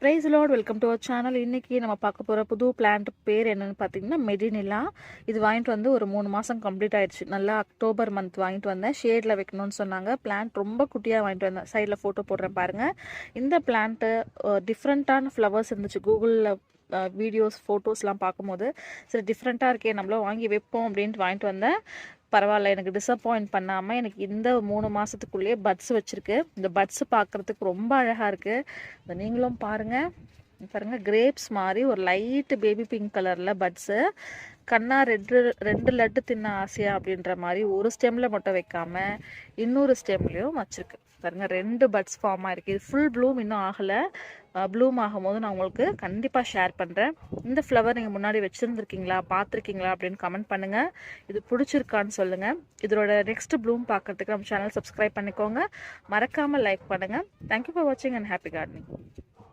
Price lord, welcome to our channel. இன்றைக்கி நம்ம பார்க்க போகிற புது பிளான்ட் பேர் என்னென்னு பார்த்தீங்கன்னா மெடினிலா. இது வாங்கிட்டு வந்து ஒரு 3 மாதம் கம்ப்ளீட் ஆயிடுச்சு. நல்லா அக்டோபர் மந்த் வாங்கிட்டு வந்தேன். ஷேடில் வைக்கணும்னு சொன்னாங்க. பிளான்ட் ரொம்ப குட்டியாக வாங்கிட்டு வந்தேன். சைடில் ஃபோட்டோ போடுறேன் பாருங்கள். இந்த பிளான்ட்டு டிஃப்ரெண்ட்டான ஃப்ளவர்ஸ் இருந்துச்சு. கூகுளில் வீடியோஸ் ஃபோட்டோஸ்லாம் பார்க்கும்போது சரி டிஃப்ரெண்ட்டாக இருக்கே, நம்மளும் வாங்கி வைப்போம் அப்படின்ட்டு வாங்கிட்டு வந்தேன். பரவாயில்ல, எனக்கு டிசப்பாயிண்ட் பண்ணாமல் எனக்கு இந்த 3 மாதத்துக்குள்ளேயே பட்ஸ் வச்சுருக்கு. இந்த பட்ஸ் பார்க்குறதுக்கு ரொம்ப அழகாக இருக்குது. இதை நீங்களும் பாருங்கள் கிரேப்ஸ் மாதிரி ஒரு லைட்டு பேபி பிங்க் கலரில் பட்ஸு. கண்ணா ரெண்டு லட்டு தின்ன ஆசையா அப்படின்ற மாதிரி ஒரு ஸ்டெம்மில் மட்டும் வைக்காமல் இன்னொரு ஸ்டெம்லேயும் வச்சுருக்கு. பாருங்கள் 2 பட்ஸ் ஃபார்ம் ஆகிருக்கு. இது ஃபுல் ப்ளூம் இன்னும் ஆகலை. ப்ளூம் ஆகும்போது நான் உங்களுக்கு கண்டிப்பாக ஷேர் பண்ணுறேன். இந்த ஃப்ளவர் நீங்கள் முன்னாடி வச்சுருந்துருக்கீங்களா, பார்த்துருக்கீங்களா அப்படின்னு கமெண்ட் பண்ணுங்கள். இது பிடிச்சிருக்கான்னு சொல்லுங்கள். இதோட நெக்ஸ்ட் ப்ளூம் பார்க்குறதுக்கு நம்ம சேனல் சப்ஸ்கிரைப் பண்ணிக்கோங்க. மறக்காமல் லைக் பண்ணுங்கள். தேங்க்யூ ஃபார் வாட்சிங் அண்ட் ஹாப்பி கார்டனிங்.